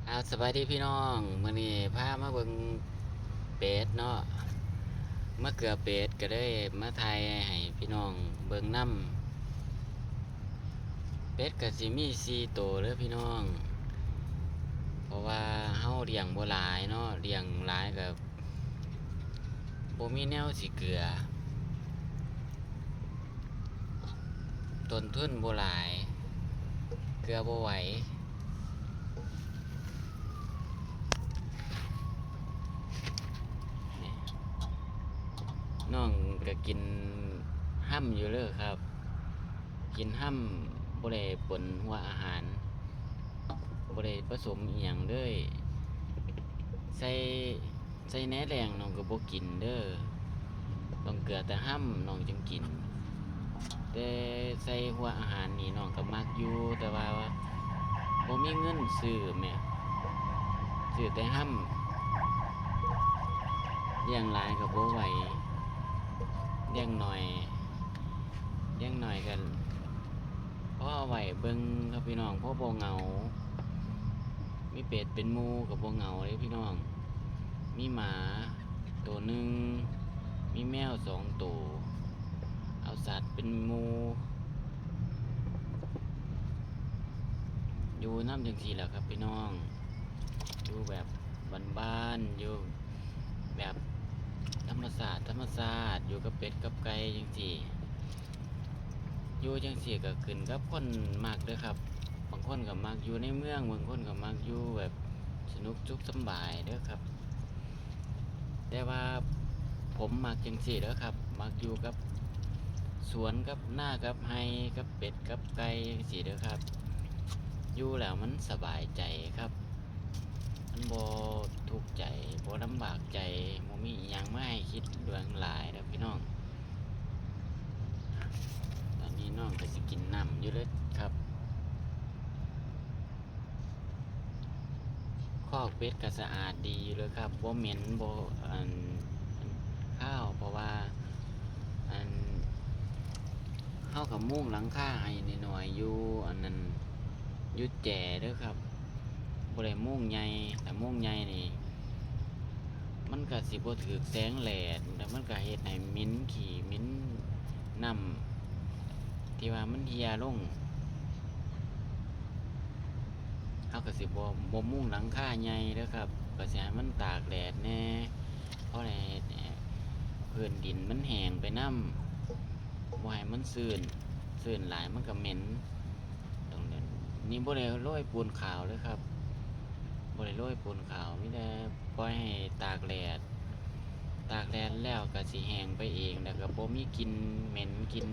สวัสดีพี่น้องมื้อนี้พามาเบิ่งเป็ดเนาะมะเขือเป็ดก็ได้มาถ่ายให้พี่น้องเบิ่งนำเป็ดก็สิมี4ตัวเด้อพี่น้องเพราะว่าเฮาเลี้ยงบ่หลายเนาะเลี้ยงหลายก็บ่มีแนวสิเกลือต้นทุนบ่หลายเกลือบ่ไหวน้องก็กินห้ำอยู่เลยครับกินห้ำบ่ได้ปนหัวอาหารบ่ได้ผสมอีหยังเลยใส่แหนแดงน้องก็บ่กินเด้อต้องเกลือแต่ห้ำน้องจึงกินแต่ใส่หัวอาหารนี่น้องก็มักอยู่แต่ว่าบ่มีเงินซื้อแหมซื้อแต่ห้ำเลี้ยงหลายก็บ่ไหวเลี้ยงหน่อยกันพอเอาไว้เบิ่งครับพี่น้องเพราะบ่เหงามีเป็ดเป็นหมู่ก็บ่เหงาเด้พี่น้องมีหมาตัวหนึ่งมีแมว2ตัวเอาสัตว์เป็นหมู่อยู่นำจังซี่แหละครับพี่น้องอยู่แบบบ้านๆอยู่แบบธรรมชาติอยู่กับเป็ดกับไก่จังซี่อยู่จังซี่ก็ขึ้นกับคนมักเด้อครับบางคนก็มักอยู่ในเมืองบางคนก็มักอยู่แบบสนุกสุขสำบายเด้อครับแต่ว่าผมมักจังซี่เด้อครับมักอยู่กับสวนกับหน้ากับไร่กับเป็ดกับไก่จังซี่เด้อครับอยู่แล้วมันสบายใจครับมันบ่ทุกข์ใจบ่ลำบากใจบ่มีอิหยังมาให้คิดเรื่องหลายเด้อพี่น้องตอนนี้น้องก็สิกินน้ำอยู่เลยครับคอกเป็ดก็สะอาดดีอยู่เลยครับบ่เหม็นบ่ข้าวเพราะว่าอันเฮาก็มุงหลังคาให้น้อยๆอยู่อันนั้นอยู่แจ่เด้อครับบ่ได้มุงใหญ่แต่มุงใหญ่นี่มันก็สิบ่ถูกแสงแดดแล้วมันก็เฮ็ดให้เหม็นขี้เหม็นน้ำที่ว่ามันเหี่ยลงเฮาก็สิบ่มุงหลังคาใหญ่เด้อครับก็สิให้มันตากแดดแน่เพราะให้พื้นดินมันแห้งไปนำบ่ให้มันชื้นหลายมันก็เหม็นตรงนั้นนี่บ่ได้โรยปูนขาวเลยครับบ่ได้โรยปูนขาวมีแต่ปล่อยให้ตากแดดแล้วก็สิแห้งไปเองแล้วก็บ่มีกลิ่นเหม็นกลิ่น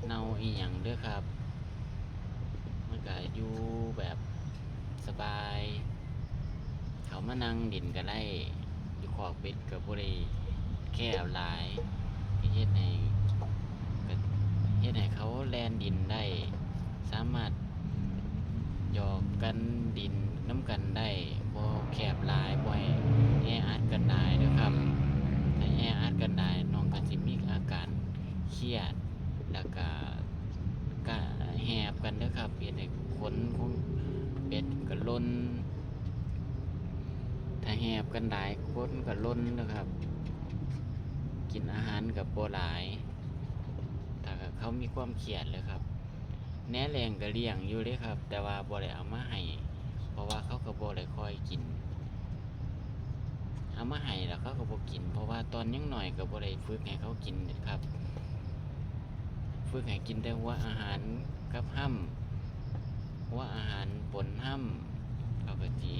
เน่าอีหยังเด้อครับมันก็อยู่แบบสบายเขามานั่งดินก็ได้อยู่คอกเป็ดก็บ่ได้แคบหลายเฮ็ดให้เขาแล่นดินได้สามารถหยอกกันดินน้ำกันได้บ่แคบหลายบ่ให้แออัดกันได้เด้อครับถ้าแออัดกันได้น้องก็สิมีอาการเครียดแล้วก็แหบกันเด้อครับเฮ็ดให้ขนของเป็ดก็ล้นถ้าแหบกันหลายคนก็ล้นนะครับกินอาหารก็บ่หลายถ้าเขามีความเครียดเลยครับแหนแรงก็เลี้ยงอยู่เด้ครับแต่ว่าบ่ได้เอามาให้เพราะว่าเขาก็บ่ได้ค่อยกินเอามาให้แล้วเขาก็บ่กินเพราะว่าตอนยังน้อยก็บ่ได้ฝึกให้เขากินครับฝึกให้กินแต่หัวอาหารกับห้ำหัวอาหารปนห้ำเขาก็สิ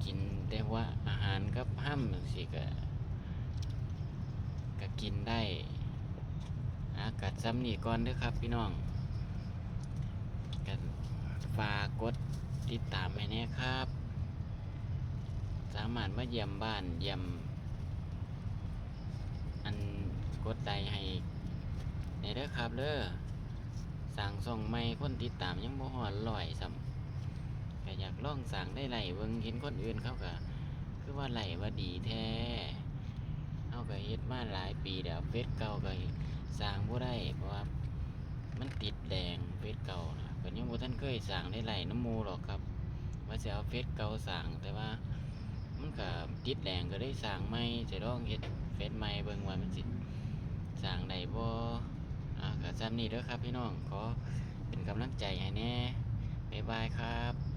กินแต่หัวอาหารกับห้ำจังซี่ก็กินได้กัดซ้ำนี่ก่อนเด้อครับพี่น้องก็ฝากกดติดตามให้แน่ครับสามารถมาเยี่ยมบ้านเยี่ยมอันกดไลค์ให้ในเด้อครับเด้อสั่งส่องใหม่คนติดตามยังบ่ฮอด100ซ้ำก็อยากลองสั่งได้ไลค์เบิ่งเห็นคนอื่นเขาก็คือว่าไลค์ว่าดีแท้เฮาก็เฮ็ดมาหลายปีแล้วเฟซเก่าก็สร้างบ่ได้เพราะว่ามันติดแดงเฟซเก่านะก็ยังบ่ทันเคยสร้างได้ไลค์น้ำหมู่หรอกครับว่า สิเอาเฟซเก่าสร้างแต่ว่ามันก็ติดแรงก็ได้สร้างใหม่จะลองเฮ็ดเฟซใหม่เบิ่งว่ามันสิสร้างได้บ่ก็ซ้ำนี้เด้อครับพี่น้องขอเป็นกำลังใจให้แน่บ๊ายบายครับ